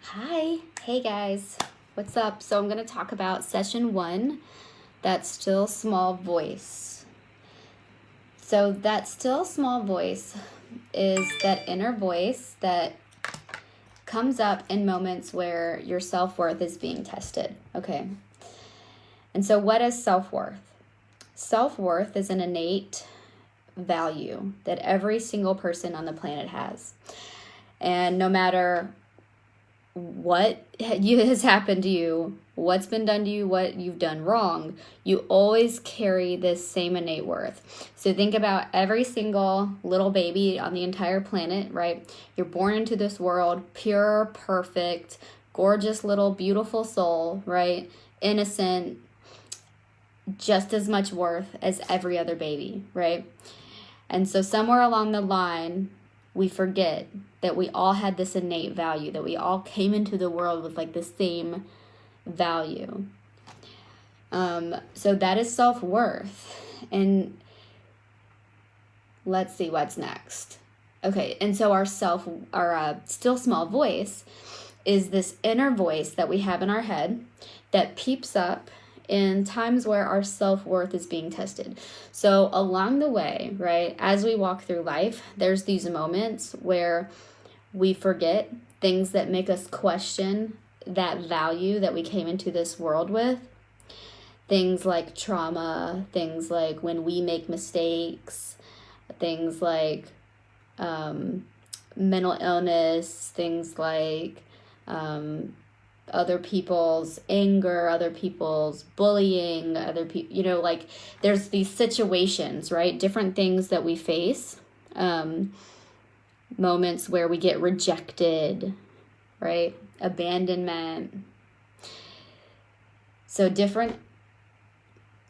Hi. Hey guys. What's up? So I'm going to talk about session 1, that still small voice. So that still small voice is that inner voice that comes up in moments where your self-worth is being tested. Okay. And so what is self-worth? Self-worth is an innate value that every single person on the planet has. And no matter what has happened to you, what's been done to you, what you've done wrong, you always carry this same innate worth. So think about every single little baby on the entire planet, right? You're born into this world, pure, perfect, gorgeous little beautiful soul, right? Innocent, just as much worth as every other baby, right? And so somewhere along the line, we forget that we all had this innate value, that we all came into the world with like the same value. So that is self-worth. And let's see what's next. Okay, and so our still small voice is this inner voice that we have in our head that peeps up in times where our self-worth is being tested. So along the way, right, as we walk through life, there's these moments where we forget things that make us question that value that we came into this world with. Things like trauma, things like when we make mistakes, things like mental illness, things like other people's anger, other people's bullying, other people, like there's these situations, right? Different things that we face, moments where we get rejected, right? Abandonment. So different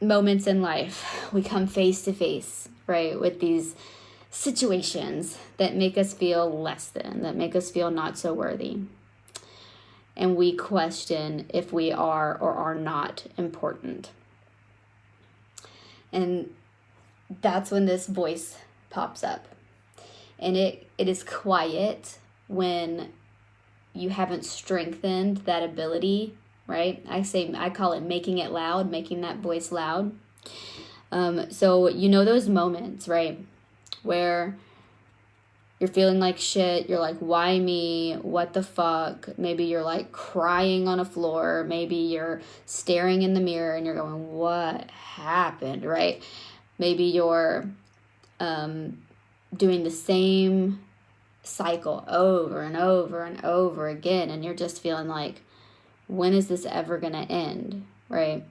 moments in life, we come face to face, right, with these situations that make us feel less than, that make us feel not so worthy. And we question if we are or are not important. And that's when this voice pops up. And it is quiet when you haven't strengthened that ability, right? I call it making it loud, making that voice loud. So those moments, right, where you're feeling like shit. You're like, why me? What the fuck? Maybe you're like crying on a floor. Maybe you're staring in the mirror and you're going, what happened, right? Maybe you're doing the same cycle over and over and over again. And you're just feeling like, when is this ever going to end, right?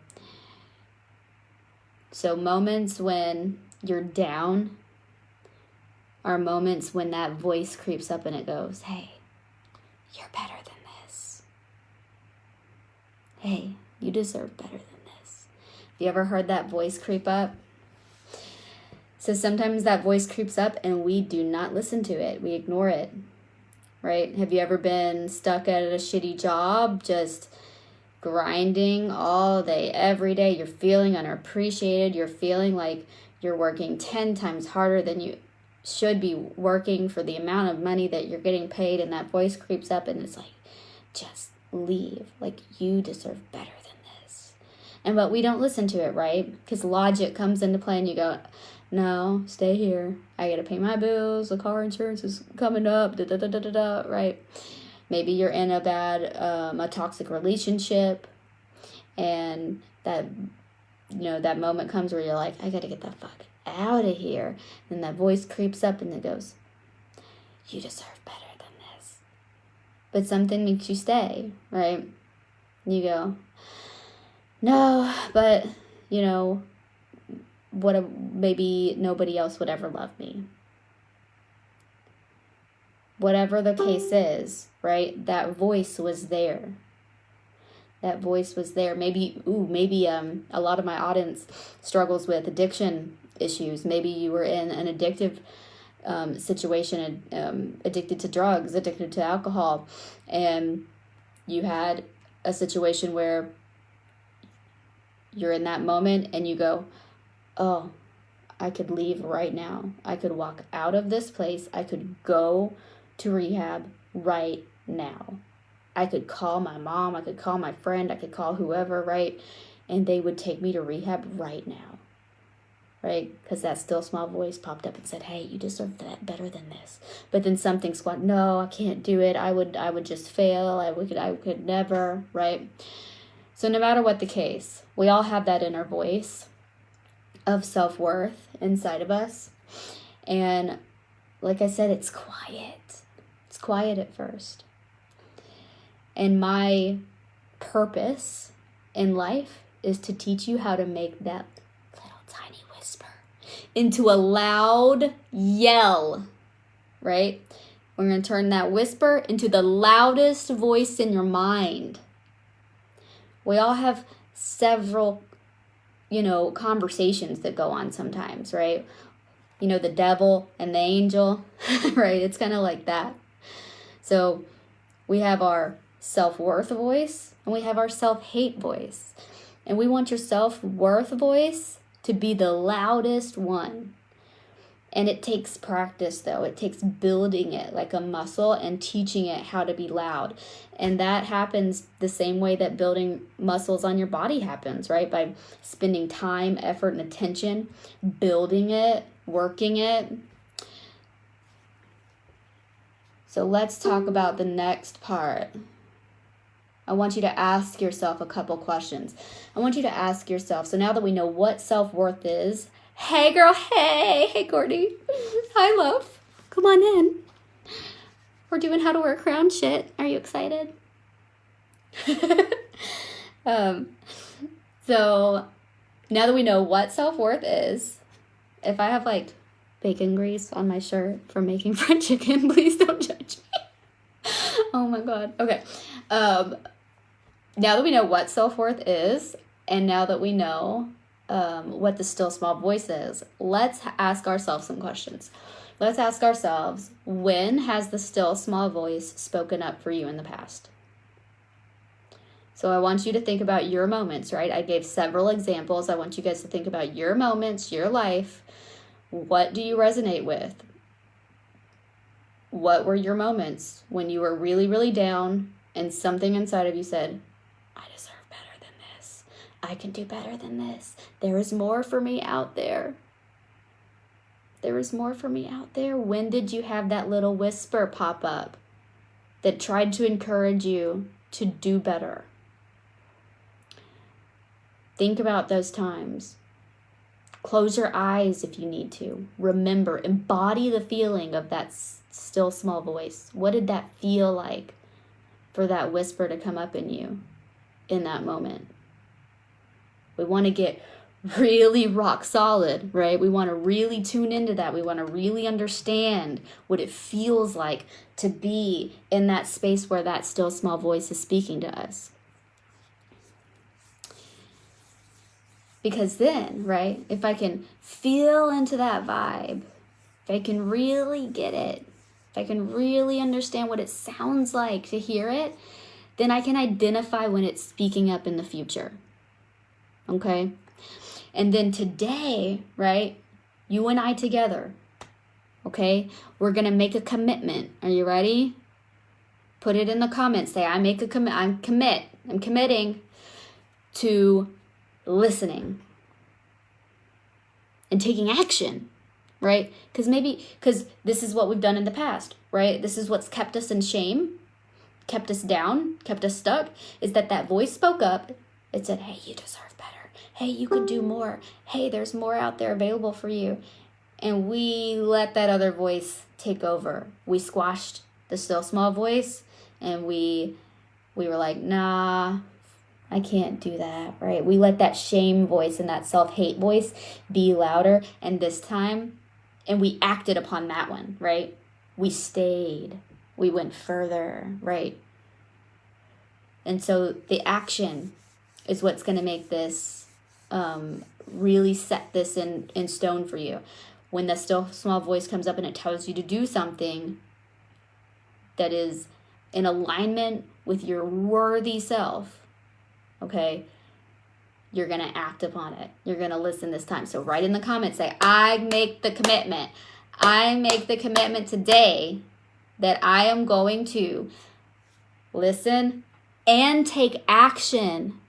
So moments when you're down are moments when that voice creeps up and it goes, hey, you're better than this. Hey, you deserve better than this. Have you ever heard that voice creep up? So sometimes that voice creeps up and we do not listen to it. We ignore it, right? Have you ever been stuck at a shitty job, just grinding all day, every day? You're feeling unappreciated. You're feeling like you're working 10 times harder than you should be working for the amount of money that you're getting paid, and that voice creeps up and it's like, just leave. Like, you deserve better than this. But we don't listen to it, right? Because logic comes into play and you go, no, stay here. I gotta pay my bills. The car insurance is coming up, right? Maybe you're in a toxic relationship, and that moment comes where you're like, I gotta get the fuck out of here. And that voice creeps up and it goes, you deserve better than this. But something makes you stay, right? You go, no, but maybe nobody else would ever love me. Whatever the case is, right? That voice was there. That voice was there. Maybe a lot of my audience struggles with addiction issues. Maybe you were in an addictive situation, addicted to drugs, addicted to alcohol, and you had a situation where you're in that moment and you go, oh, I could leave right now. I could walk out of this place. I could go to rehab right now. I could call my mom, I could call my friend, I could call whoever, right? And they would take me to rehab right now, right? Because that still small voice popped up and said, hey, you deserve that better than this. But then something squat, no, I can't do it. I would just fail. I could never, right? So no matter what the case, we all have that inner voice of self-worth inside of us. And like I said, it's quiet. It's quiet at first. And my purpose in life is to teach you how to make that little tiny whisper into a loud yell, right? We're going to turn that whisper into the loudest voice in your mind. We all have several, conversations that go on sometimes, right? The devil and the angel, right? It's kind of like that. So we have our self-worth voice and we have our self-hate voice. And we want your self-worth voice to be the loudest one. And it takes practice, though. It takes building it like a muscle and teaching it how to be loud. And that happens the same way that building muscles on your body happens, right? By spending time, effort, and attention, building it, working it. So let's talk about the next part. I want you to ask yourself a couple questions. I want you to ask yourself, so now that we know what self-worth is, hey girl, hey Courtney, hi love, come on in. We're doing how to wear a crown shit. Are you excited? So now that we know what self-worth is, if I have like bacon grease on my shirt from making fried chicken, please don't judge me. Oh my God. Okay. Now that we know what self-worth is, and now that we know what the still small voice is, let's ask ourselves some questions. Let's ask ourselves, when has the still small voice spoken up for you in the past? So I want you to think about your moments, right? I gave several examples. I want you guys to think about your moments, your life. What do you resonate with? What were your moments when you were really, really down and something inside of you said, I deserve better than this. I can do better than this. There is more for me out there. There is more for me out there. When did you have that little whisper pop up that tried to encourage you to do better? Think about those times. Close your eyes if you need to. Remember, embody the feeling of that still small voice. What did that feel like for that whisper to come up in you in that moment? We want to get really rock solid, right? We want to really tune into that. We want to really understand what it feels like to be in that space where that still small voice is speaking to us. Because then, right, if I can feel into that vibe, if I can really get it, if I can really understand what it sounds like to hear it, then I can identify when it's speaking up in the future. Okay? And then today, right, you and I together, okay, we're going to make a commitment. Are you ready? Put it in the comments. Say, I'm committing to listening and taking action, right? Because this is what we've done in the past, right? This is what's kept us in shame, kept us down, kept us stuck, is that voice spoke up. It said, hey, you deserve better. Hey, you could do more. Hey, there's more out there available for you. And we let that other voice take over. We squashed the still small voice, and we were like, nah, I can't do that, right? We let that shame voice and that self-hate voice be louder. And this time, and we acted upon that one, right? We stayed. We went further, right? And so the action is what's going to make this really set this in stone for you. When the still small voice comes up and it tells you to do something that is in alignment with your worthy self, okay, you're going to act upon it. You're going to listen this time. So write in the comments, say, I make the commitment. I make the commitment today that I am going to listen, and take action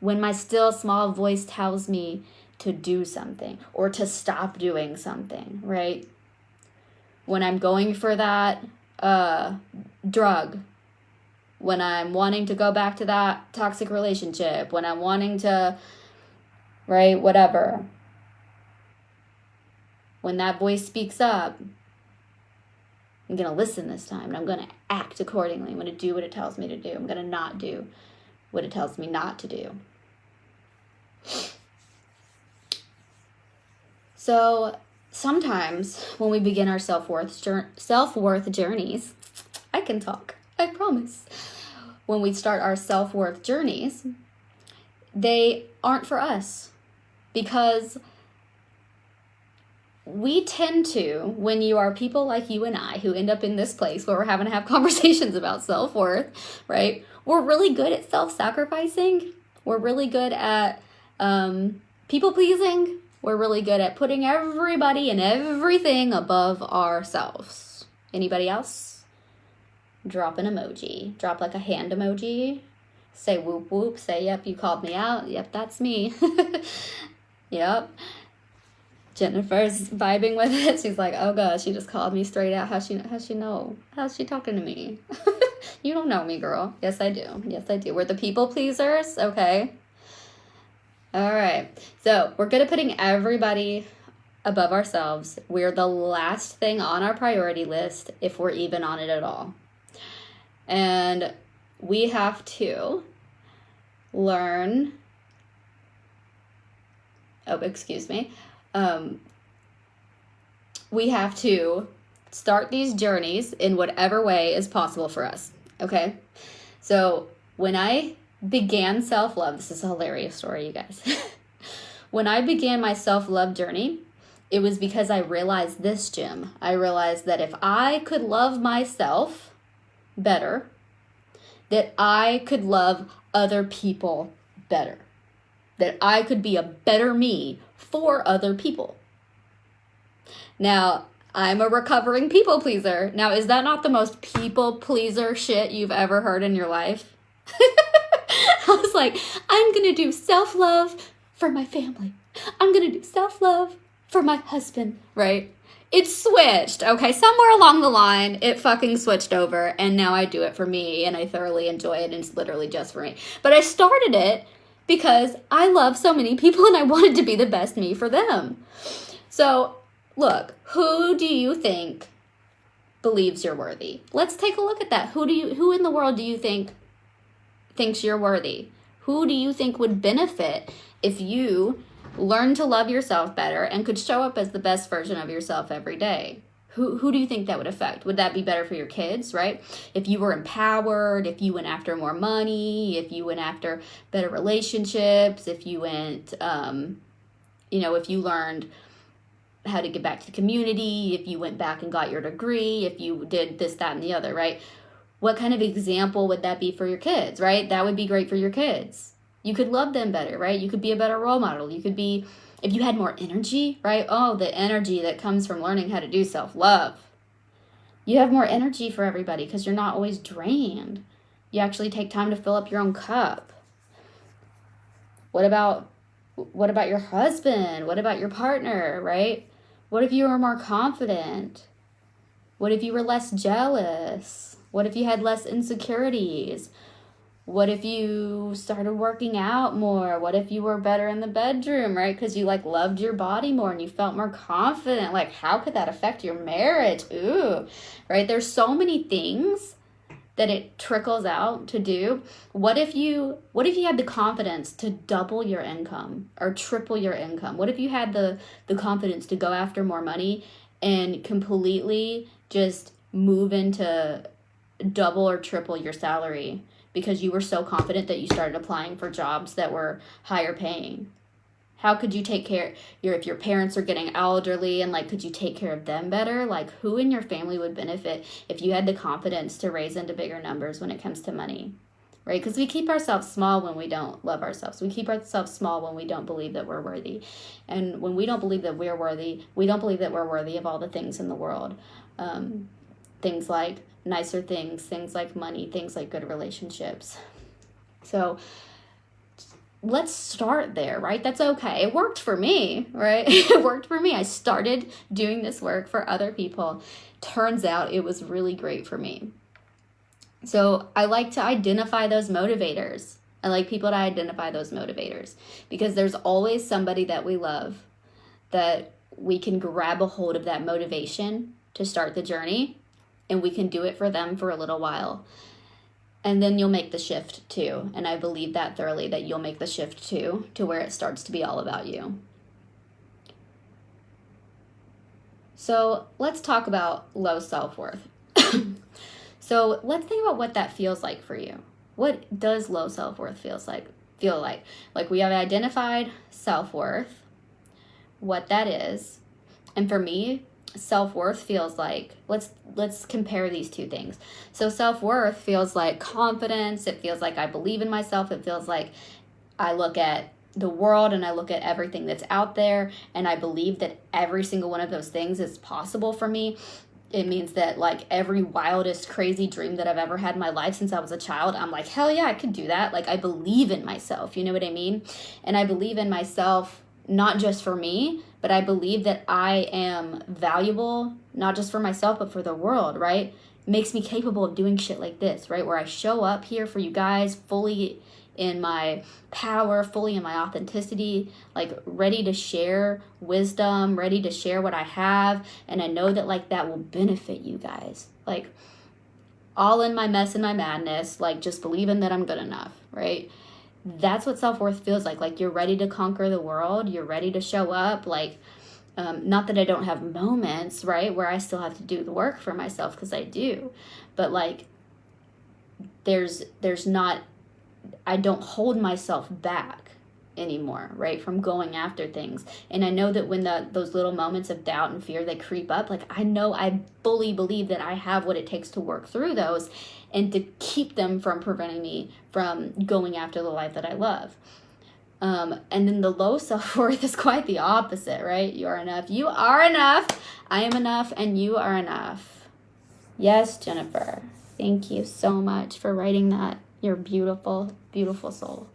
when my still small voice tells me to do something or to stop doing something, right? When I'm going for that drug, when I'm wanting to go back to that toxic relationship, when I'm wanting to, right, whatever. When that voice speaks up, I'm going to listen this time, and I'm going to act accordingly. I'm going to do what it tells me to do. I'm going to not do what it tells me not to do. So sometimes when we begin our self-worth journeys, I can talk, I promise. When we start our self-worth journeys, they aren't for us, because we tend to, when you are people like you and I who end up in this place where we're having to have conversations about self-worth, right? We're really good at self-sacrificing. We're really good at people-pleasing. We're really good at putting everybody and everything above ourselves. Anybody else? Drop an emoji. Drop like a hand emoji. Say whoop whoop. Say, yep, you called me out. Yep, that's me. Yep. Jennifer's vibing with it. She's like, oh gosh, she just called me straight out. How's she know? How's she talking to me? You don't know me, girl. Yes, I do. Yes, I do. We're the people pleasers. Okay. All right. So we're good at putting everybody above ourselves. We're the last thing on our priority list if we're even on it at all. And we have to learn. Oh, excuse me. We have to start these journeys in whatever way is possible for us. Okay. So when I began self-love, this is a hilarious story, you guys. When I began my self-love journey, it was because I realized this, Jim. I realized that if I could love myself better, that I could love other people better, that I could be a better me for other people. Now, I'm a recovering people pleaser. Now, is that not the most people pleaser shit you've ever heard in your life? I was like, I'm going to do self-love for my family. I'm going to do self-love for my husband, right? It switched, okay? Somewhere along the line, it fucking switched over, and now I do it for me, and I thoroughly enjoy it, and it's literally just for me. But I started it because I love so many people, and I wanted to be the best me for them. So, look, who do you think believes you're worthy? Let's take a look at that. Who in the world do you think thinks you're worthy? Who do you think would benefit if you learned to love yourself better and could show up as the best version of yourself every day? Who do you think that would affect? Would that be better for your kids, right? If you were empowered, if you went after more money, if you went after better relationships, if you went, if you learned how to give back to the community, if you went back and got your degree, if you did this, that, and the other, right? What kind of example would that be for your kids, right? That would be great for your kids. You could love them better, right? You could be a better role model. You could be, if you had more energy, right? Oh, the energy that comes from learning how to do self-love. You have more energy for everybody because you're not always drained. You actually take time to fill up your own cup. What about your husband? What about your partner, right? What if you were more confident? What if you were less jealous? What if you had less insecurities? What if you started working out more? What if you were better in the bedroom, right? Because you loved your body more and you felt more confident. How could that affect your marriage? Ooh, right? There's so many things that it trickles out to do. What if you had the confidence to double your income or triple your income? What if you had the confidence to go after more money and completely just move into double or triple your salary because you were so confident that you started applying for jobs that were higher paying? How could you take care if your parents are getting elderly and could you take care of them better? Who in your family would benefit if you had the confidence to raise into bigger numbers when it comes to money, right? Because we keep ourselves small when we don't love ourselves. We keep ourselves small when we don't believe that we're worthy. And when we don't believe that we're worthy, we don't believe that we're worthy of all the things in the world. Things like nicer things, things like money, things like good relationships. So let's start there, right? That's okay. It worked for me, right? It worked for me. I started doing this work for other people. Turns out it was really great for me. So I like to identify those motivators. I like people to identify those motivators because there's always somebody that we love that we can grab a hold of that motivation to start the journey, and we can do it for them for a little while. And then you'll make the shift too. And I believe that thoroughly, that you'll make the shift too, to where it starts to be all about you. So let's talk about low self-worth. So let's think about what that feels like for you. What does low self-worth feel like? Like, we have identified self-worth, what that is. And for me, self-worth feels like, let's compare these two things. So self-worth feels like confidence. It feels like I believe in myself. It feels like I look at the world and I look at everything that's out there and I believe that every single one of those things is possible for me. It means that, like, every wildest, crazy dream that I've ever had in my life since I was a child, I'm like, hell yeah, I could do that. Like, I believe in myself. You know what I mean? And I believe in myself not just for me, but I believe that I am valuable, not just for myself, but for the world, right? It makes me capable of doing shit like this, right? Where I show up here for you guys fully in my power, fully in my authenticity, like ready to share wisdom, ready to share what I have. And I know that, like, that will benefit you guys. Like, all in my mess and my madness, like, just believing that I'm good enough, right? That's what self-worth feels like. Like, you're ready to conquer the world. You're ready to show up. Like, not that I don't have moments, right, where I still have to do the work for myself, because I do. But, like, there's not, I don't hold myself back anymore, right, from going after things. And I know that when those little moments of doubt and fear, they creep up, like, I fully believe that I have what it takes to work through those and to keep them from preventing me from going after the life that I love. And then the low self-worth is quite the opposite, right? You are enough. You are enough. I am enough, and you are enough. Yes, Jennifer. Thank you so much for writing that. You're beautiful, beautiful soul.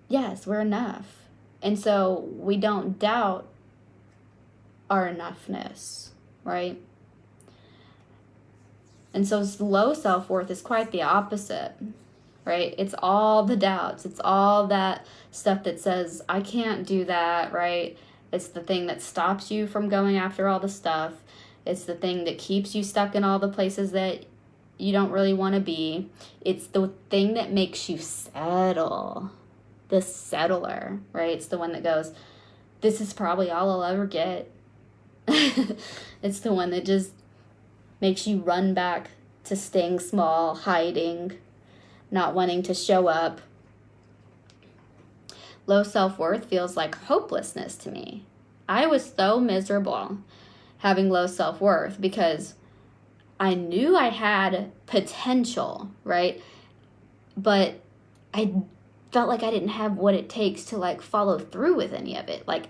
Yes, we're enough. And so we don't doubt our enoughness, right? And so low self-worth is quite the opposite, right? It's all the doubts. It's all that stuff that says, I can't do that, right? It's the thing that stops you from going after all the stuff. It's the thing that keeps you stuck in all the places that you don't really want to be. It's the thing that makes you settle. The settler, right? It's the one that goes, this is probably all I'll ever get. It's the one that just makes you run back to staying small, hiding, not wanting to show up. Low self-worth feels like hopelessness to me. I was so miserable having low self-worth because I knew I had potential, right? But I felt like I didn't have what it takes to, like, follow through with any of it. Like,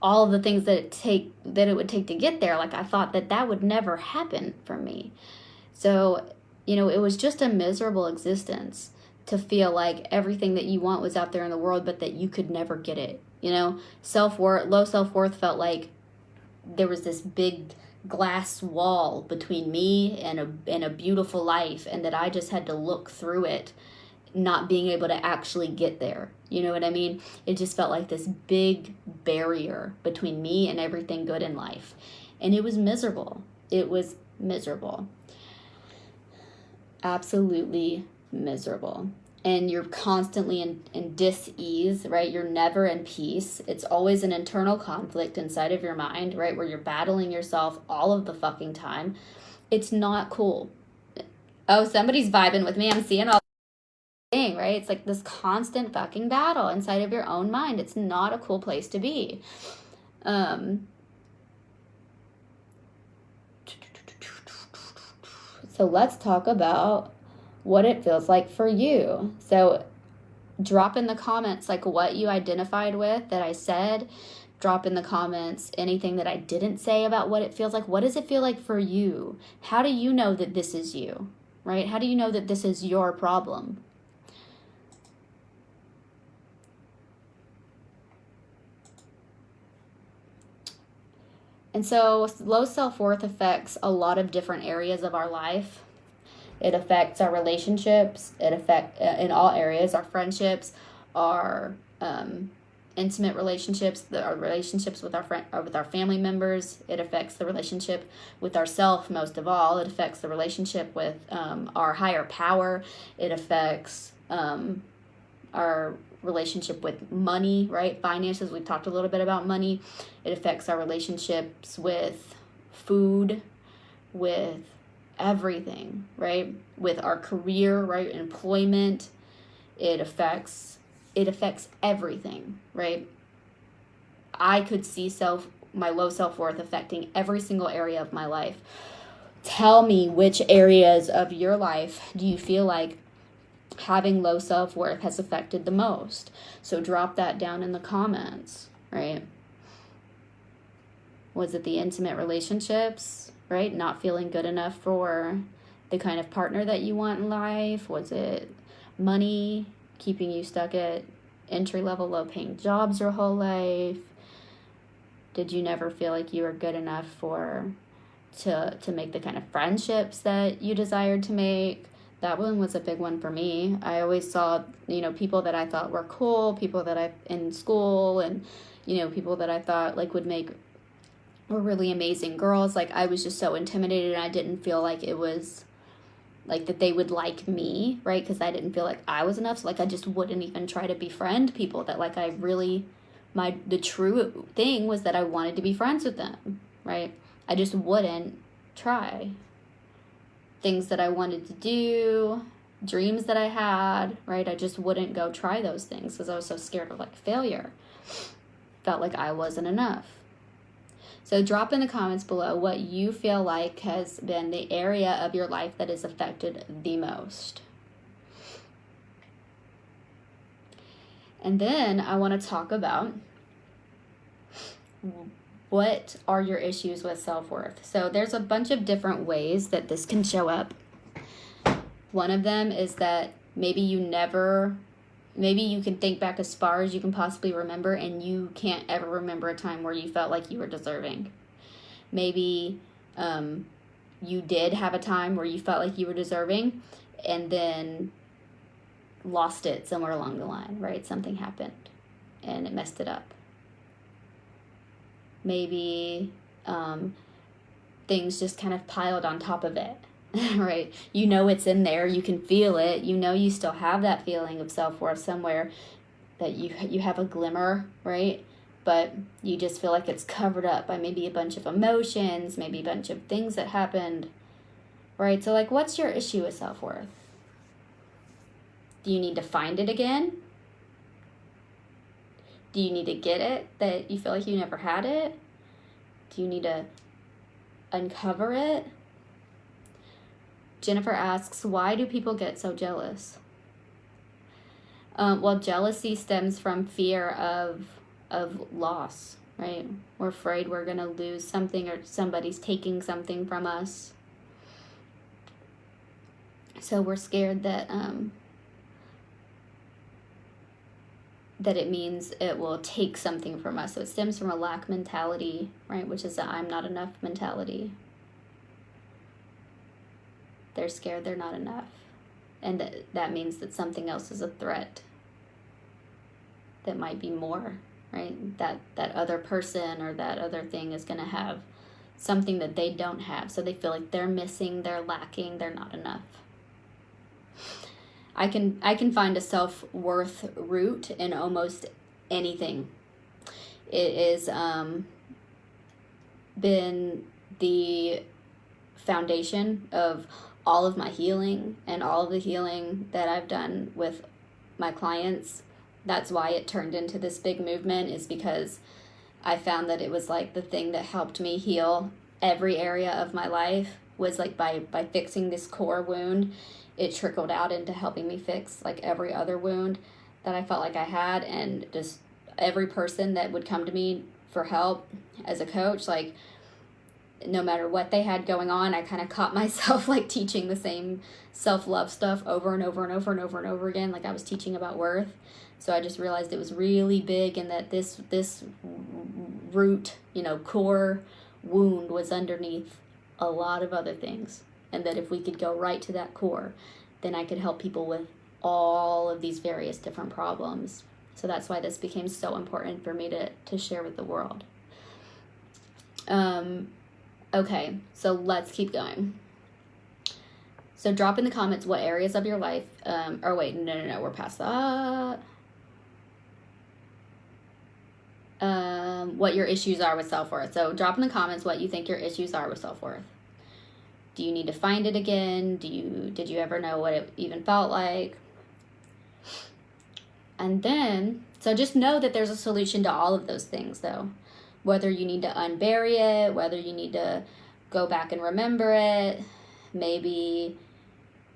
all of the things that it would take to get there, like, I thought that would never happen for me. So, you know, it was just a miserable existence to feel like everything that you want was out there in the world, but that you could never get it. You know, low self-worth felt like there was this big glass wall between me and a beautiful life, and that I just had to look through it, not being able to actually get there. You know what I mean? It just felt like this big barrier between me and everything good in life. And it was miserable. It was miserable. Absolutely miserable. And you're constantly in dis-ease, right? You're never in peace. It's always an internal conflict inside of your mind, right? Where you're battling yourself all of the fucking time. It's not cool. Oh, somebody's vibing with me. I'm seeing all thing, right? It's like this constant fucking battle inside of your own mind. It's not a cool place to be. So let's talk about what it feels like for you. So drop in the comments, like, what you identified with that I said, drop in the comments anything that I didn't say about what it feels like. What does it feel like for you? How do you know that this is you, right? How do you know that this is your problem? And so low self-worth affects a lot of different areas of our life. It affects our relationships. It affects, in all areas, our friendships, our intimate relationships, our relationships with our family members. It affects the relationship with ourself most of all. It affects the relationship with our higher power. It affects our relationship with money, right? Finances, we've talked a little bit about money. It affects our relationships with food, with everything, right? With our career, right? Employment. It affects everything, right? I could see my low self-worth affecting every single area of my life. Tell me which areas of your life do you feel like having low self-worth has affected the most. So drop that down in the comments, right? Was it the intimate relationships, right? Not feeling good enough for the kind of partner that you want in life? Was it money keeping you stuck at entry-level, low-paying jobs your whole life? Did you never feel like you were good enough to make the kind of friendships that you desired to make? That one was a big one for me. I always saw, people that I thought were cool, people that I in school, and, people that I thought like were really amazing girls. Like, I was just so intimidated, and I didn't feel like it was like that they would like me, right? Because I didn't feel like I was enough. So like, I just wouldn't even try to befriend people that like the true thing was that I wanted to be friends with them, right? I just wouldn't try. Things that I wanted to do, dreams that I had, right? I just wouldn't go try those things because I was so scared of like failure. Felt like I wasn't enough. So drop in the comments below what you feel like has been the area of your life that is affected the most. And then I want to talk about what are your issues with self-worth. So there's a bunch of different ways that this can show up. One of them is that maybe you can think back as far as you can possibly remember, and you can't ever remember a time where you felt like you were deserving. Maybe you did have a time where you felt like you were deserving and then lost it somewhere along the line, right? Something happened and it messed it up. Maybe things just kind of piled on top of it, right? It's in there. You can feel it. You still have that feeling of self-worth somewhere, that you have a glimmer, right? But you just feel like it's covered up by maybe a bunch of emotions, maybe a bunch of things that happened, right? So like, what's your issue with self-worth? Do you need to find it again? Do you need to get it, that you feel like you never had it? Do you need to uncover it? Jennifer asks, why do people get so jealous? Well, jealousy stems from fear of loss, right? We're afraid we're going to lose something, or somebody's taking something from us. So we're scared that it means it will take something from us. So it stems from a lack mentality, right? Which is the I'm not enough mentality. They're scared they're not enough. And that means that something else is a threat. That might be more, right? That other person or that other thing is going to have something that they don't have. So they feel like they're missing, they're lacking, they're not enough. I can find a self-worth root in almost anything. It is been the foundation of all of my healing and all of the healing that I've done with my clients. That's why it turned into this big movement, is because I found that it was like the thing that helped me heal every area of my life was like by fixing this core wound. It trickled out into helping me fix like every other wound that I felt like I had, and just every person that would come to me for help as a coach, like no matter what they had going on, I kind of caught myself like teaching the same self-love stuff over and over and over and over and over again, like I was teaching about worth. So I just realized it was really big, and that this root, core wound was underneath a lot of other things, and that if we could go right to that core, then I could help people with all of these various different problems. So that's why this became so important for me to share with the world. Okay, so let's keep going. So drop in the comments what areas of your life, or wait, no, we're past that. What your issues are with self-worth. So drop in the comments what you think your issues are with self-worth. Do you need to find it again? Did you ever know what it even felt like? And then, so just know that there's a solution to all of those things, though. Whether you need to unbury it, whether you need to go back and remember it, maybe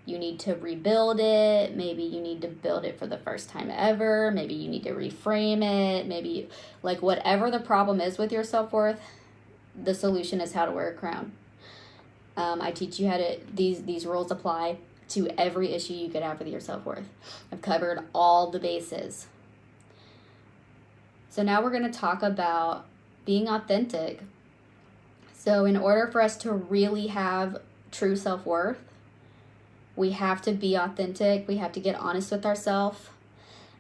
you need to rebuild it, maybe you need to build it for the first time ever, maybe you need to reframe it, maybe, like, whatever the problem is with your self-worth, the solution is how to wear a crown. I teach you how to, these rules apply to every issue you could have with your self-worth. I've covered all the bases. So now we're going to talk about being authentic. So in order for us to really have true self-worth, we have to be authentic. We have to get honest with ourselves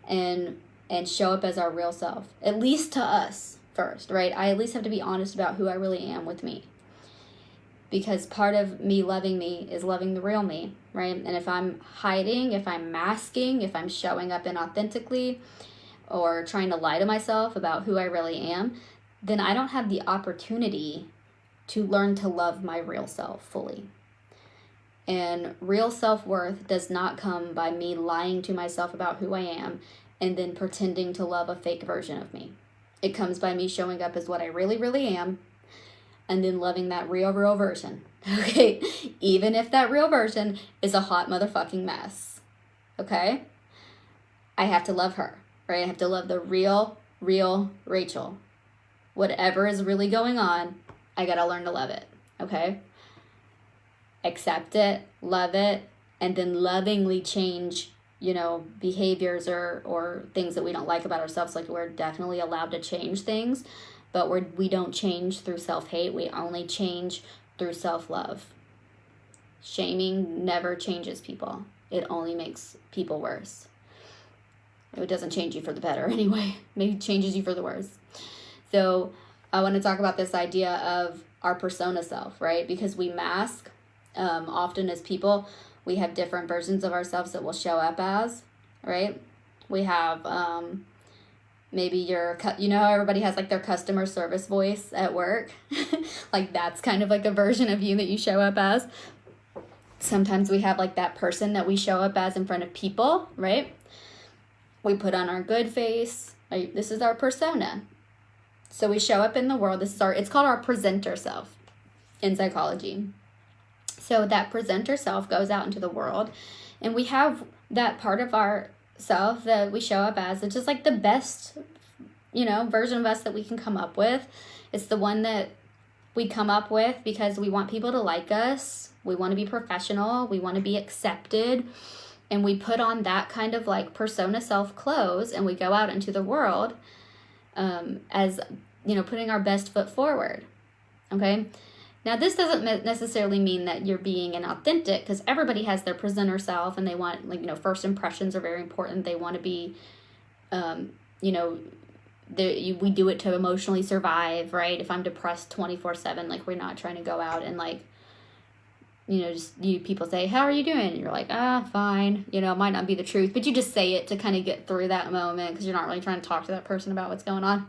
and show up as our real self, at least to us first, right? I at least have to be honest about who I really am with me. Because part of me loving me is loving the real me, right? And if I'm hiding, if I'm masking, if I'm showing up inauthentically or trying to lie to myself about who I really am, then I don't have the opportunity to learn to love my real self fully. And real self-worth does not come by me lying to myself about who I am and then pretending to love a fake version of me. It comes by me showing up as what I really, really am, and then loving that real version, okay? Even if that real version is a hot motherfucking mess, okay? I have to love her, right? I have to love the real Rachel. Whatever is really going on, I gotta learn to love it, okay? Accept it, love it, and then lovingly change, behaviors or things that we don't like about ourselves. Like, we're definitely allowed to change things, but we don't change through self-hate. We only change through self-love. Shaming never changes people. It only makes people worse. It doesn't change you for the better anyway. Maybe it changes you for the worse. So I want to talk about this idea of our persona self, right? Because we mask. Often as people, we have different versions of ourselves that we'll show up as, right? We have... maybe how everybody has like their customer service voice at work. Like, that's kind of like a version of you that you show up as. Sometimes we have like that person that we show up as in front of people, right? We put on our good face. This is our persona. So we show up in the world. It's called our presenter self in psychology. So that presenter self goes out into the world, and we have that part of our self that we show up as. It's just like the best, version of us that we can come up with. It's the one that we come up with because we want people to like us. We want to be professional. We want to be accepted. And we put on that kind of like persona self clothes, and we go out into the world as, putting our best foot forward. Okay. Now, this doesn't necessarily mean that you're being inauthentic, because everybody has their presenter self, and they want, first impressions are very important. They want to be, we do it to emotionally survive, right? If I'm depressed 24/7, like, we're not trying to go out and people say, how are you doing? And you're like, fine. It might not be the truth, but you just say it to kind of get through that moment, because you're not really trying to talk to that person about what's going on.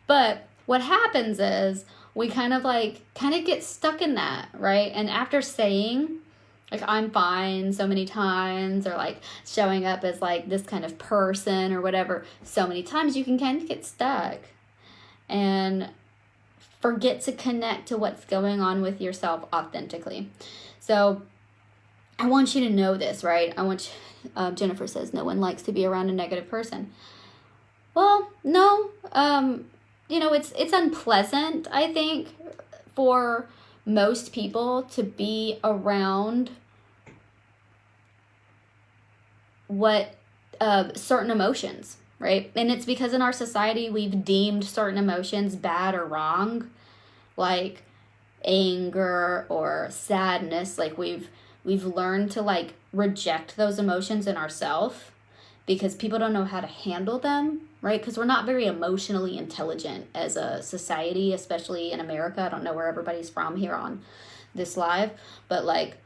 But what happens is, we kind of get stuck in that, right? And after saying, like, I'm fine so many times, or like showing up as like this kind of person or whatever so many times, you can kind of get stuck and forget to connect to what's going on with yourself authentically. So I want you to know this, right? Jennifer says no one likes to be around a negative person. Well, no, it's unpleasant, I think, for most people to be around what certain emotions, right? And it's because in our society we've deemed certain emotions bad or wrong, like anger or sadness. Like we've learned to like reject those emotions in ourselves because people don't know how to handle them, right? Because we're not very emotionally intelligent as a society, especially in America. I don't know where everybody's from here on this live, but like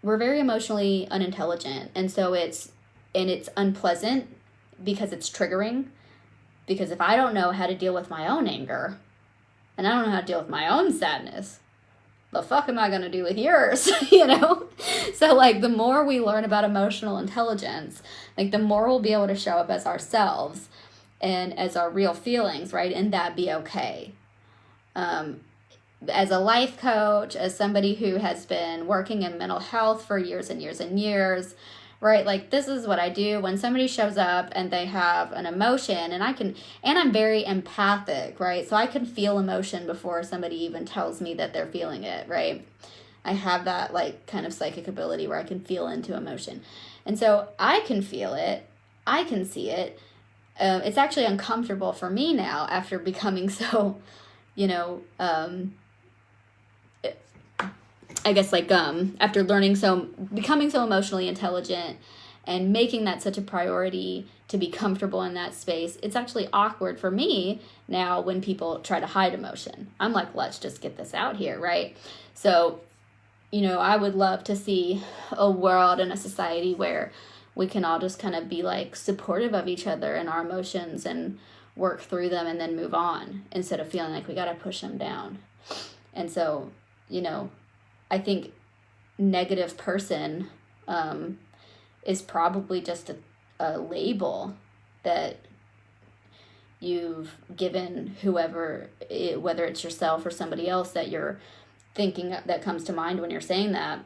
we're very emotionally unintelligent. And so it's unpleasant because it's triggering. Because if I don't know how to deal with my own anger and I don't know how to deal with my own sadness, the fuck am I going to do with yours? So like the more we learn about emotional intelligence, like the more we'll be able to show up as ourselves and as our real feelings, right? And that be okay. As a life coach, as somebody who has been working in mental health for years and years and years, right? Like this is what I do when somebody shows up and they have an emotion, and I'm very empathic, right? So I can feel emotion before somebody even tells me that they're feeling it, right? I have that like kind of psychic ability where I can feel into emotion. And so I can feel it. I can see it. It's actually uncomfortable for me now after becoming so, I guess like after becoming so emotionally intelligent and making that such a priority to be comfortable in that space, it's actually awkward for me now when people try to hide emotion. I'm like, let's just get this out here, right? So, I would love to see a world and a society where we can all just kind of be like supportive of each other and our emotions and work through them and then move on instead of feeling like we got to push them down. And so, I think negative person is probably just a label that you've given whoever, whether it's yourself or somebody else that you're thinking that comes to mind when you're saying that.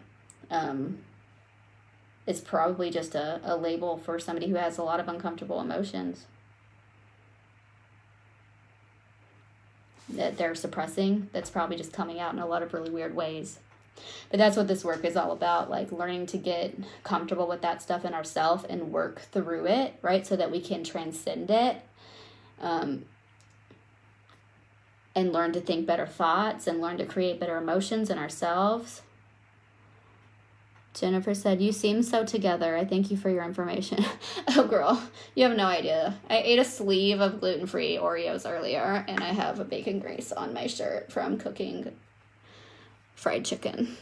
It's probably just a label for somebody who has a lot of uncomfortable emotions that they're suppressing. That's probably just coming out in a lot of really weird ways. But that's what this work is all about, like learning to get comfortable with that stuff in ourselves and work through it, right? So that we can transcend it and learn to think better thoughts and learn to create better emotions in ourselves. Jennifer said, "You seem so together. I thank you for your information." Oh, girl, you have no idea. I ate a sleeve of gluten-free Oreos earlier, and I have a bacon grease on my shirt from cooking fried chicken.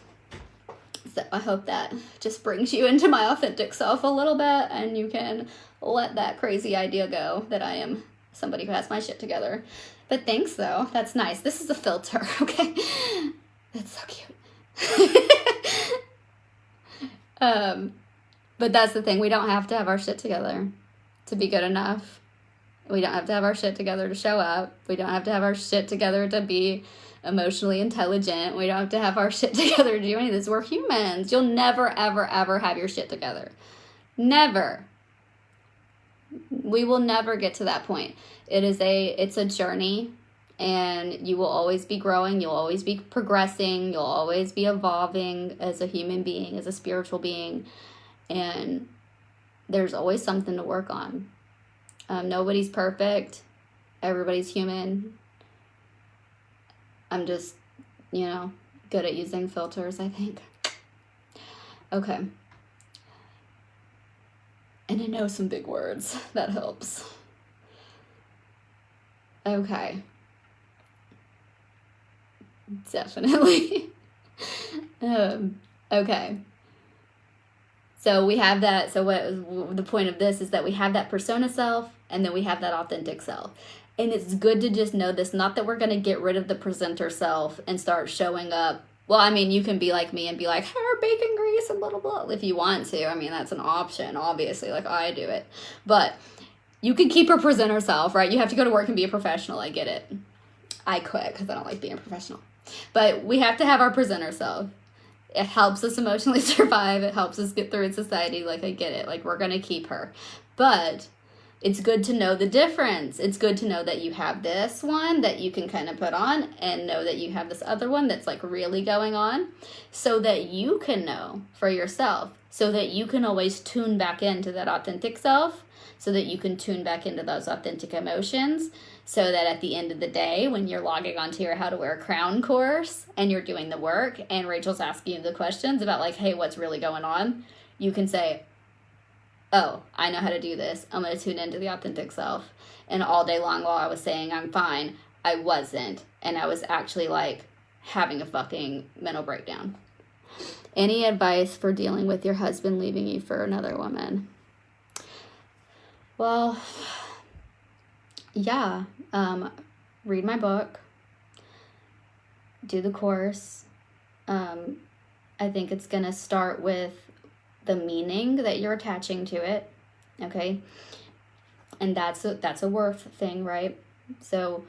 So I hope that just brings you into my authentic self a little bit, and you can let that crazy idea go that I am somebody who has my shit together. But thanks, though. That's nice. This is a filter, okay? That's so cute. But that's the thing. We don't have to have our shit together to be good enough. We don't have to have our shit together to show up. We don't have to have our shit together to be emotionally intelligent. We don't have to have our shit together to do any of this. We're humans. You'll never, ever, ever have your shit together. Never. We will never get to that point. It's a journey, and you will always be growing. You'll always be progressing. You'll always be evolving as a human being, as a spiritual being, and there's always something to work on. Nobody's perfect. Everybody's human. I'm just, good at using filters, I think. Okay. And I know some big words. That helps. Okay. Definitely. Okay. So we have that. So what the point of this is that we have that persona self, and then we have that authentic self. And it's good to just know this, not that we're going to get rid of the presenter self and start showing up. Well, I mean, you can be like me and be like, hair, bacon grease, and blah, blah, blah, if you want to. I mean, that's an option, obviously, like I do it. But you can keep your presenter self, right? You have to go to work and be a professional. I get it. I quit because I don't like being a professional. But we have to have our presenter self. It helps us emotionally survive. It helps us get through in society. Like, I get it. Like, we're going to keep her. But it's good to know the difference. It's good to know that you have this one that you can kind of put on and know that you have this other one that's like really going on, so that you can know for yourself, so that you can always tune back into that authentic self, so that you can tune back into those authentic emotions, so that at the end of the day, when you're logging onto your How to Wear a Crown course and you're doing the work and Rachel's asking you the questions about like, hey, what's really going on? You can say, oh, I know how to do this. I'm going to tune into the authentic self. And all day long while I was saying I'm fine, I wasn't. And I was actually like having a fucking mental breakdown. Any advice for dealing with your husband leaving you for another woman? Well, yeah. Read my book. Do the course. I think it's going to start with the meaning that you're attaching to it, okay? And that's a worth thing, right? So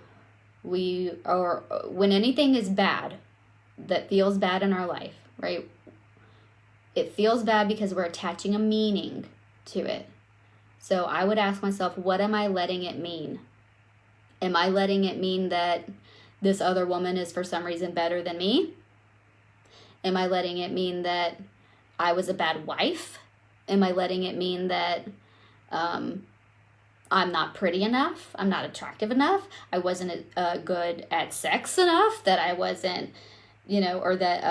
when anything is bad, that feels bad in our life, right? It feels bad because we're attaching a meaning to it. So I would ask myself, what am I letting it mean? Am I letting it mean that this other woman is for some reason better than me? Am I letting it mean that I was a bad wife? Am I letting it mean that I'm not pretty enough? I'm not attractive enough? I wasn't good at sex enough? That I wasn't, or that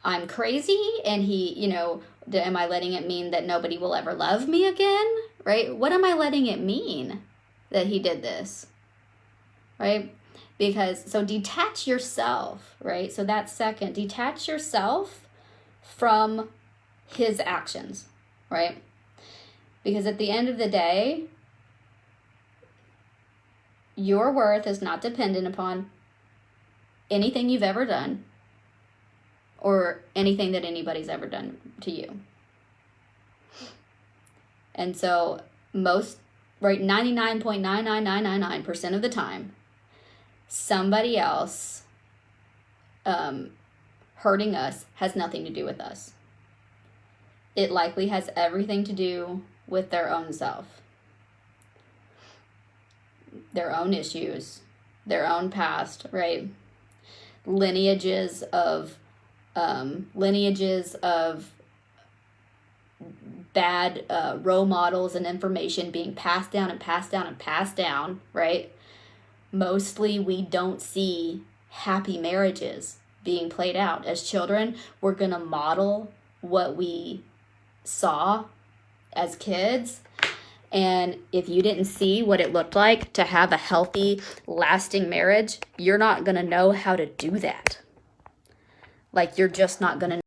I'm crazy? And he, am I letting it mean that nobody will ever love me again? Right? What am I letting it mean that he did this? Right? So detach yourself, right? So that's second. Detach yourself from his actions, right? Because at the end of the day, your worth is not dependent upon anything you've ever done or anything that anybody's ever done to you. And so 99.99999% of the time, somebody else hurting us has nothing to do with us. It likely has everything to do with their own self, their own issues, their own past, right? Lineages of bad role models and information being passed down and passed down and passed down, right? Mostly we don't see happy marriages being played out. As children, we're going to model what we saw as kids. And if you didn't see what it looked like to have a healthy, lasting marriage, you're not going to know how to do that. Like, you're just not going to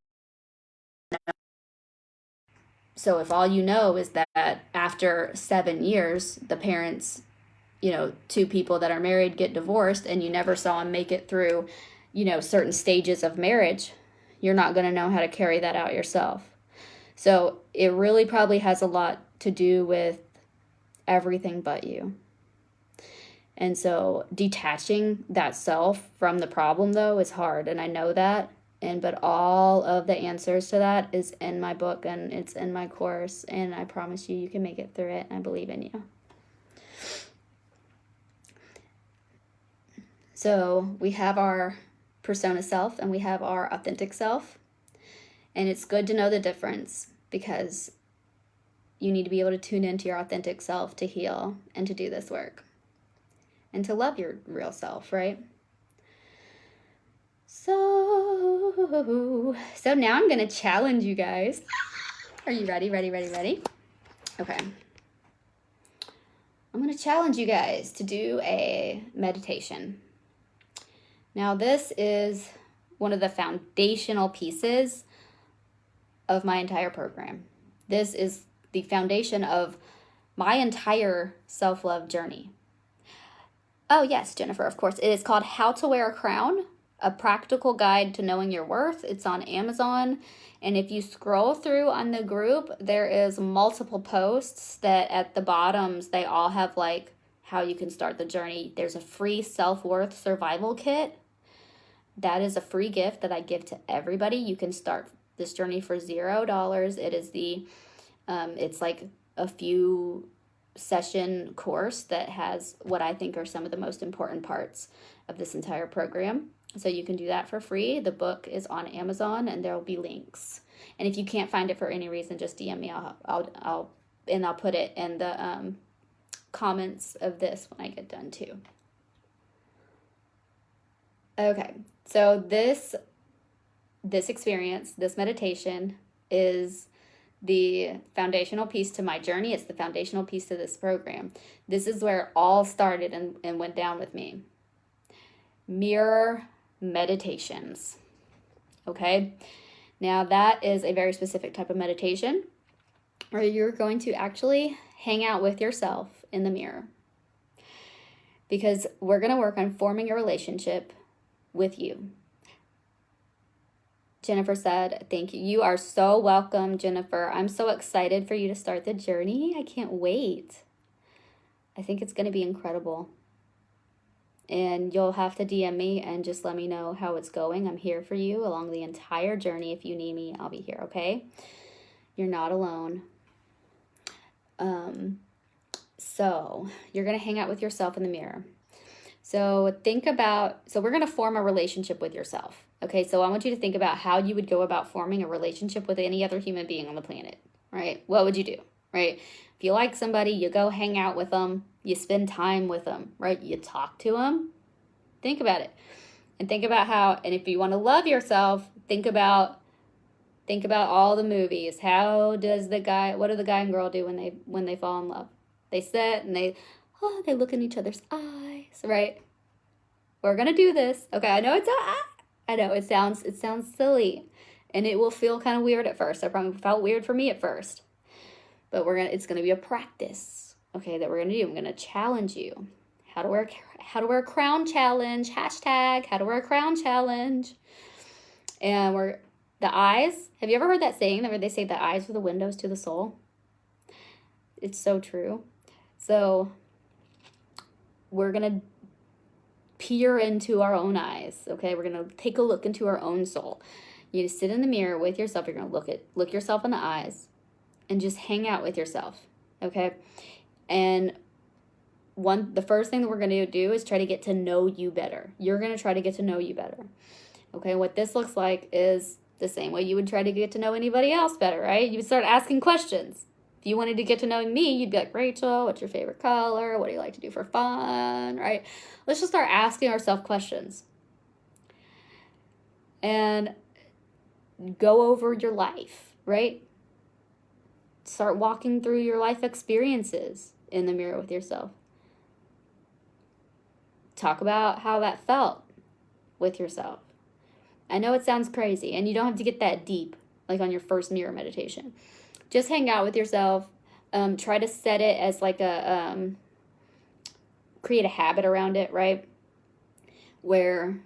know. So if all you know is that after 7 years, the parents, two people that are married get divorced and you never saw them make it through, certain stages of marriage, you're not going to know how to carry that out yourself. So it really probably has a lot to do with everything but you. And so detaching that self from the problem, though, is hard. And I know that. But all of the answers to that is in my book and it's in my course. And I promise you can make it through it. And I believe in you. So we have our persona self and we have our authentic self. And it's good to know the difference because you need to be able to tune into your authentic self to heal and to do this work and to love your real self, right? So now I'm going to challenge you guys. Are you ready? Okay. I'm going to challenge you guys to do a meditation. Now, this is one of the foundational pieces of my entire program. This is the foundation of my entire self-love journey. Oh, yes, Jennifer, of course. It is called How to Wear a Crown, a practical guide to knowing your worth. It's on Amazon. And if you scroll through on the group, there is multiple posts that at the bottoms, they all have like how you can start the journey. There's a free self-worth survival kit. That is a free gift that I give to everybody. You can start this journey for $0. It is it's like a few session course that has what I think are some of the most important parts of this entire program. So you can do that for free. The book is on Amazon, and there will be links. And if you can't find it for any reason, just DM me. I'll put it in the comments of this when I get done too. Okay, so this experience, this meditation, is the foundational piece to my journey. It's the foundational piece to this program. This is where it all started and went down with me. Mirror meditations. Okay, now that is a very specific type of meditation where you're going to actually hang out with yourself in the mirror, because we're going to work on forming a relationship with you. Jennifer said, thank you. You are so welcome, Jennifer. I'm so excited for you to start the journey. I can't wait. I think it's going to be incredible. And you'll have to DM me and just let me know how it's going. I'm here for you along the entire journey. If you need me, I'll be here, okay? You're not alone. So you're going to hang out with yourself in the mirror. So we're going to form a relationship with yourself. Okay, so I want you to think about how you would go about forming a relationship with any other human being on the planet, right? What would you do, right? If you like somebody, you go hang out with them, you spend time with them, right? You talk to them. Think about it. And think about and if you want to love yourself, think about all the movies. What do the guy and girl do when they fall in love? They sit and they look in each other's eyes, right? We're going to do this. Okay, I know it sounds silly, and it will feel kind of weird at first. It probably felt weird for me at first, but it's going to be a practice, okay, that we're going to do. I'm going to challenge you. How to wear a crown challenge, hashtag how to wear a crown challenge. And the eyes. Have you ever heard that saying where they say the eyes are the windows to the soul? It's so true. So we're going to peer into our own eyes, okay? We're going to take a look into our own soul. You just sit in the mirror with yourself. You're going to look yourself in the eyes and just hang out with yourself, okay? And the first thing that we're going to do is try to get to know you better. You're going to try to get to know you better, okay? What this looks like is the same way you would try to get to know anybody else better, right? You would start asking questions. If you wanted to get to know me, you'd be like, Rachel, what's your favorite color? What do you like to do for fun, right? Let's just start asking ourselves questions. And go over your life, right? Start walking through your life experiences in the mirror with yourself. Talk about how that felt with yourself. I know it sounds crazy, and you don't have to get that deep, like on your first mirror meditation. Just hang out with yourself. Try to set it as like create a habit around it, right? And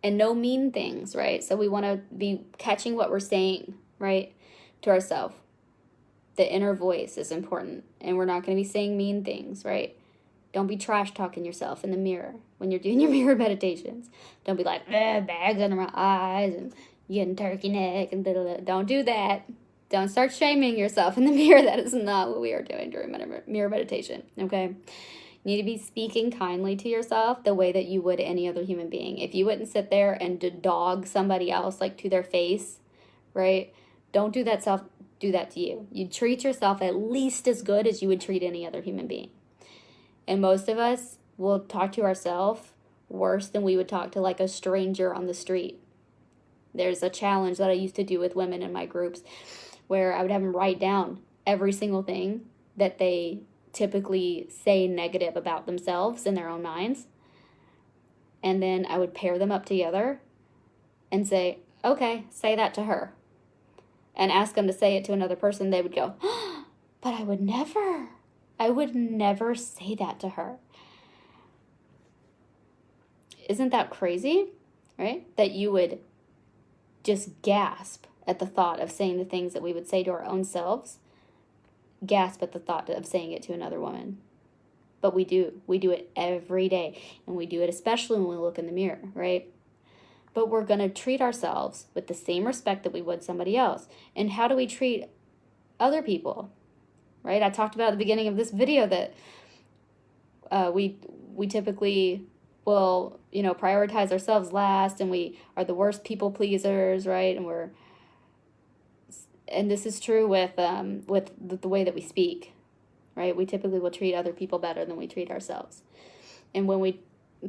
no mean things, right? So we want to be catching what we're saying, right, to ourselves. The inner voice is important, and we're not going to be saying mean things, right? Don't be trash talking yourself in the mirror when you're doing your mirror meditations. Don't be like, bags under my eyes and getting turkey neck and blah. Don't do that. Don't start shaming yourself in the mirror. That is not what we are doing during mirror meditation, okay? You need to be speaking kindly to yourself the way that you would any other human being. If you wouldn't sit there and dog somebody else like to their face, right? Don't do that to you. You treat yourself at least as good as you would treat any other human being. And most of us will talk to ourselves worse than we would talk to like a stranger on the street. There's a challenge that I used to do with women in my groups where I would have them write down every single thing that they typically say negative about themselves in their own minds. And then I would pair them up together and say, okay, say that to her. And ask them to say it to another person. They would go, but I would never say that to her. Isn't that crazy, right? That you would just gasp at the thought of saying the things that we would say to our own selves. Gasp at the thought of saying it to another woman. But we do it every day. And we do it especially when we look in the mirror, right? But we're going to treat ourselves with the same respect that we would somebody else. And how do we treat other people? right? I talked about at the beginning of this video that we typically will, prioritize ourselves last, and we are the worst people pleasers, right? And this is true with the way that we speak, right? We typically will treat other people better than we treat ourselves. And when we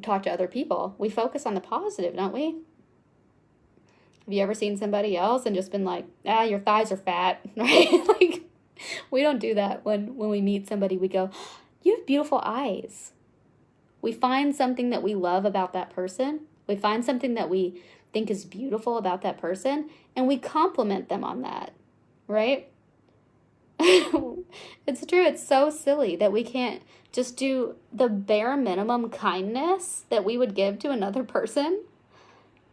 talk to other people, we focus on the positive, don't we? Have you ever seen somebody else and just been like, your thighs are fat, right? Like, we don't do that when we meet somebody. We go, you have beautiful eyes. We find something that we love about that person. We find something that we think is beautiful about that person, and we compliment them on that, right? It's true. It's so silly that we can't just do the bare minimum kindness that we would give to another person,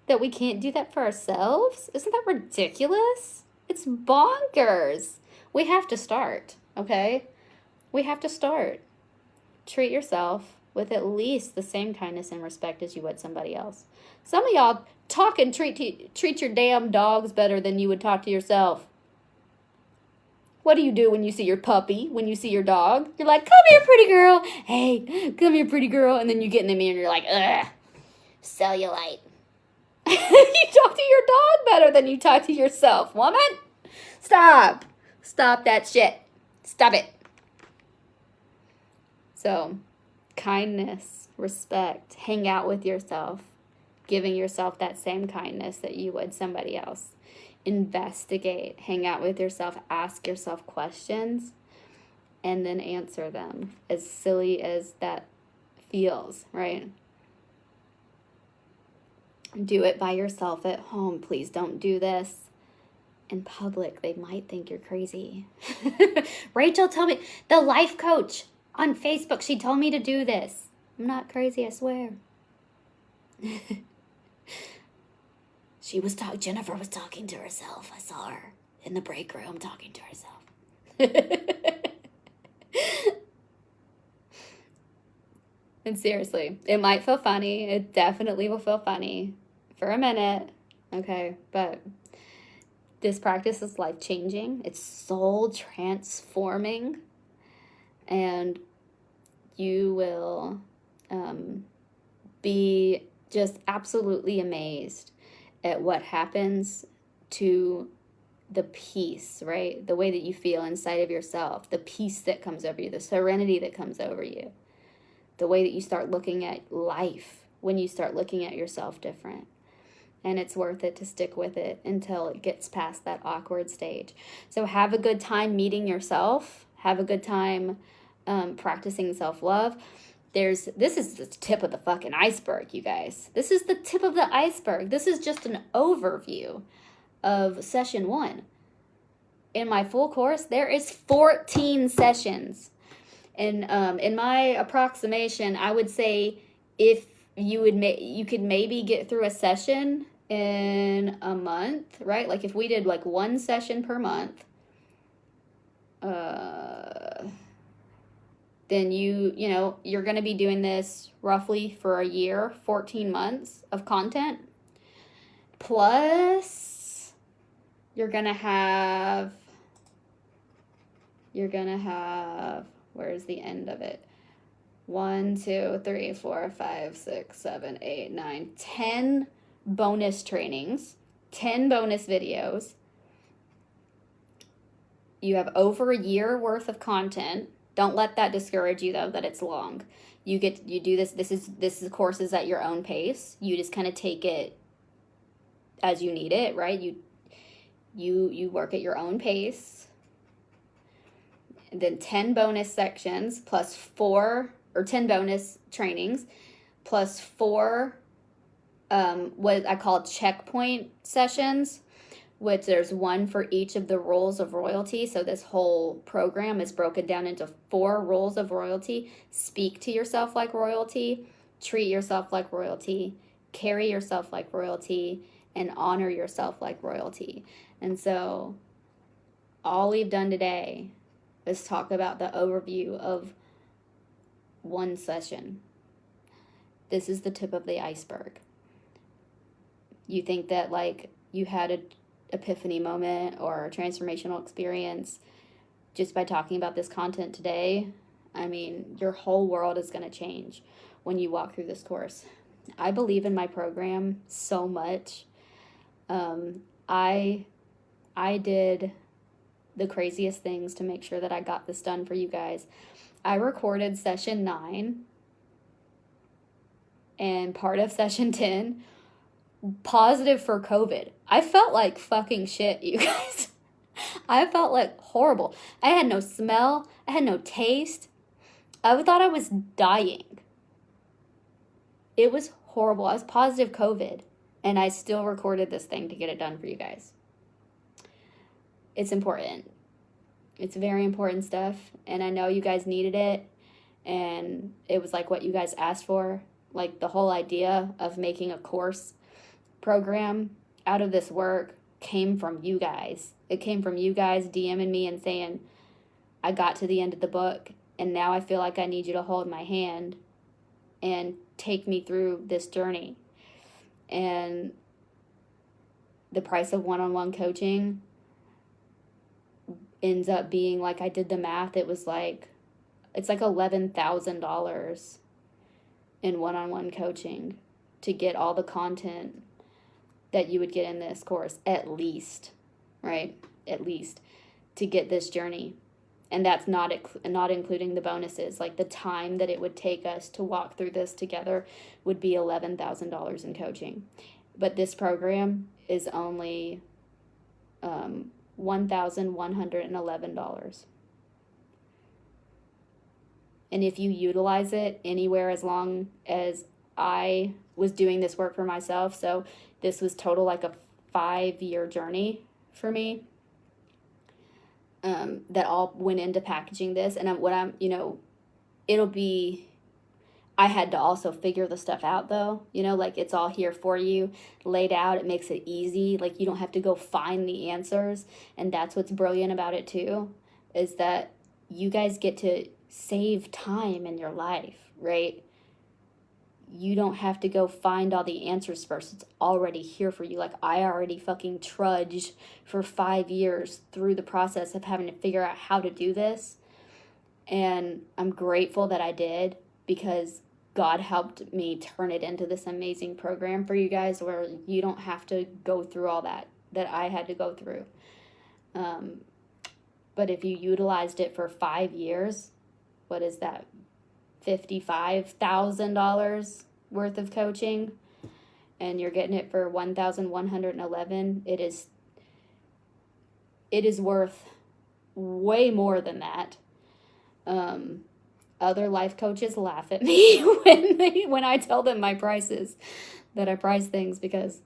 that we can't do that for ourselves. Isn't that ridiculous? It's bonkers. We have to start, okay? We have to start. Treat yourself with at least the same kindness and respect as you would somebody else. Some of y'all talk and treat your damn dogs better than you would talk to yourself. What do you do when you see your puppy, when you see your dog? You're like, come here, pretty girl. Hey, come here, pretty girl. And then you get in the mirror and you're like, ugh, cellulite. You talk to your dog better than you talk to yourself, woman. Stop. Stop that shit. Stop it. So, kindness, respect, hang out with yourself, giving yourself that same kindness that you would somebody else. Investigate, hang out with yourself, ask yourself questions, and then answer them, as silly as that feels, right? Do it by yourself at home. Please don't do this in public. They might think you're crazy. Rachel told me, the life coach on Facebook, she told me to do this. I'm not crazy, I swear. Jennifer was talking to herself. I saw her in the break room talking to herself. And seriously, it might feel funny. It definitely will feel funny for a minute, okay? But this practice is life-changing. It's soul-transforming. And you will be just absolutely amazed at what happens to the peace, right? The way that you feel inside of yourself, the peace that comes over you, the serenity that comes over you, the way that you start looking at life when you start looking at yourself different. And it's worth it to stick with it until it gets past that awkward stage. So have a good time meeting yourself. Have a good time practicing self-love. This is the tip of the fucking iceberg, you guys. This is the tip of the iceberg. This is just an overview of session 1. In my full course, there is 14 sessions. And in my approximation, I would say if you could maybe get through a session in a month, right? Like if we did like one session per month, then you're going to be doing this roughly for a year, 14 months of content. Plus, you're going to have, where's the end of it? 1, 2, 3, 4, 5, 6, 7, 8, 9, 10 bonus trainings, 10 bonus videos. You have over a year worth of content. Don't let that discourage you, though, that it's long. You do this. This is courses at your own pace. You just kind of take it as you need it, right? You work at your own pace. And then 10 bonus sections plus 10 bonus trainings plus 4 what I call checkpoint sessions, which there's one for each of the roles of royalty. So this whole program is broken down into 4 roles of royalty. Speak to yourself like royalty, treat yourself like royalty, carry yourself like royalty, and honor yourself like royalty. And so all we've done today is talk about the overview of one session. This is the tip of the iceberg. You think that like you had an epiphany moment or a transformational experience just by talking about this content today, I mean, your whole world is going to change when you walk through this course. I believe in my program so much. I did the craziest things to make sure that I got this done for you guys. I recorded session 9 and part of session 10 positive for COVID. I felt like fucking shit, you guys. I felt like horrible. I had no smell. I had no taste. I thought I was dying. It was horrible. I was positive COVID, and I still recorded this thing to get it done for you guys. It's important. It's very important stuff, and I know you guys needed it, and it was like what you guys asked for. Like the whole idea of making a course program out of this work came from you guys. It came from you guys DMing me and saying, I got to the end of the book, and now I feel like I need you to hold my hand and take me through this journey. And the price of one-on-one coaching ends up being, like, I did the math, it's like $11,000 in one-on-one coaching to get all the content that you would get in this course, at least, right? At least, to get this journey. And that's not including the bonuses. Like, the time that it would take us to walk through this together would be $11,000 in coaching. But this program is only $1,111. And if you utilize it anywhere, as long as I was doing this work for myself, so this was total like a 5-year journey for me, that all went into packaging this. And I had to also figure the stuff out though, like it's all here for you, laid out. It makes it easy. Like you don't have to go find the answers. And that's what's brilliant about it too, is that you guys get to save time in your life, right? You don't have to go find all the answers first. It's already here for you. Like I already fucking trudged for 5 years through the process of having to figure out how to do this. And I'm grateful that I did, because God helped me turn it into this amazing program for you guys where you don't have to go through all that I had to go through. But if you utilized it for 5 years, what is that? $55,000 worth of coaching, and you're getting it for $1,111. It is worth way more than that. Other life coaches laugh at me when I tell them my prices, that I price things, because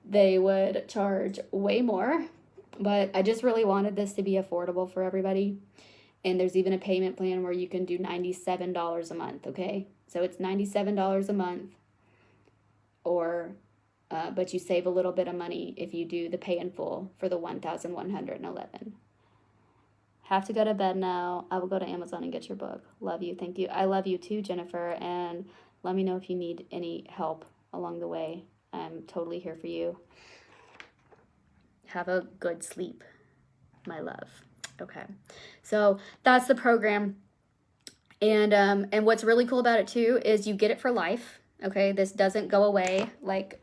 they would charge way more. But I just really wanted this to be affordable for everybody. And there's even a payment plan where you can do $97 a month, okay? So it's $97 a month, but you save a little bit of money if you do the pay in full for the $1,111. Have to go to bed now. I will go to Amazon and get your book. Love you. Thank you. I love you too, Jennifer. And let me know if you need any help along the way. I'm totally here for you. Have a good sleep, my love. Okay, so that's the program, and what's really cool about it too is you get it for life. Okay, this doesn't go away. Like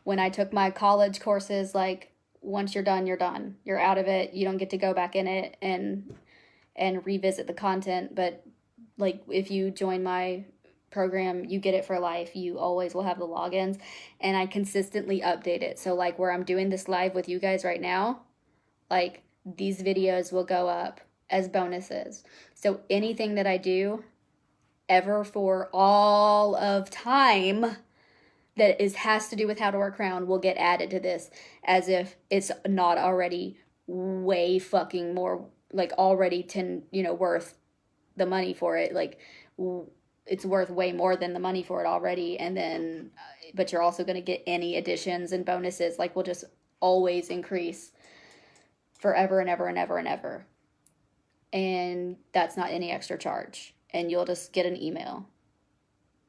when I took my college courses, like once you're done, you're done. You're out of it. You don't get to go back in it and revisit the content. But like if you join my program, you get it for life. You always will have the logins, and I consistently update it. So like where I'm doing this live with you guys right now, like these videos will go up as bonuses. So anything that I do ever for all of time that has to do with How to Wear a Crown will get added to this, as if it's not already way fucking more, like already worth the money for it. Like it's worth way more than the money for it already. And then, but you're also going to get any additions and bonuses. Like we'll just always increase forever and ever and ever and ever. And that's not any extra charge. And you'll just get an email.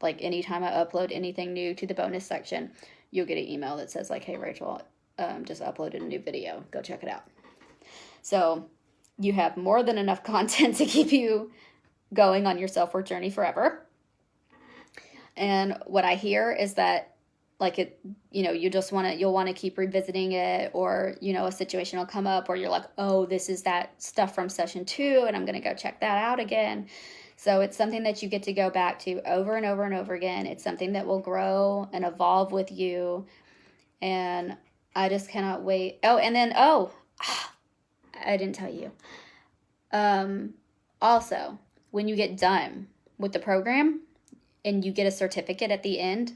Like anytime I upload anything new to the bonus section, you'll get an email that says like, hey, Rachel, just uploaded a new video. Go check it out. So you have more than enough content to keep you going on your self-worth journey forever. And what I hear is that, like, it, you know, you'll want to keep revisiting it, or, you know, a situation will come up where you're like, oh, this is that stuff from session 2 and I'm going to go check that out again. So it's something that you get to go back to over and over and over again. It's something that will grow and evolve with you. And I just cannot wait. Oh, and then, I didn't tell you. Also, when you get done with the program and you get a certificate at the end,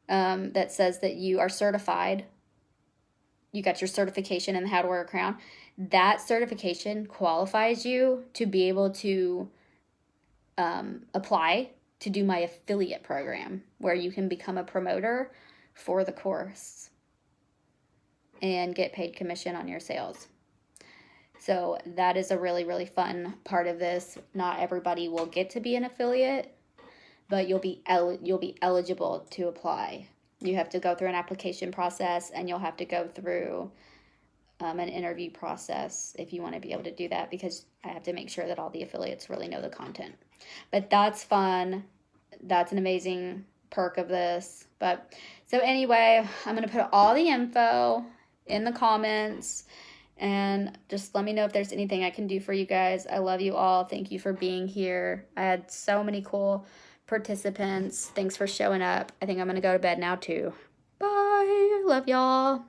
that says that you are certified, you got your certification in How to Wear a Crown, that certification qualifies you to be able to apply to do my affiliate program, where you can become a promoter for the course and get paid commission on your sales. So that is a really, really fun part of this. Not everybody will get to be an affiliate, but you'll be eligible to apply. You have to go through an application process, and you'll have to go through an interview process if you want to be able to do that, because I have to make sure that all the affiliates really know the content. But that's fun. That's an amazing perk of this. But so anyway, I'm going to put all the info in the comments, and just let me know if there's anything I can do for you guys. I love you all. Thank you for being here. I had so many cool participants. Thanks for showing up. I think I'm going to go to bed now too. Bye. Love y'all.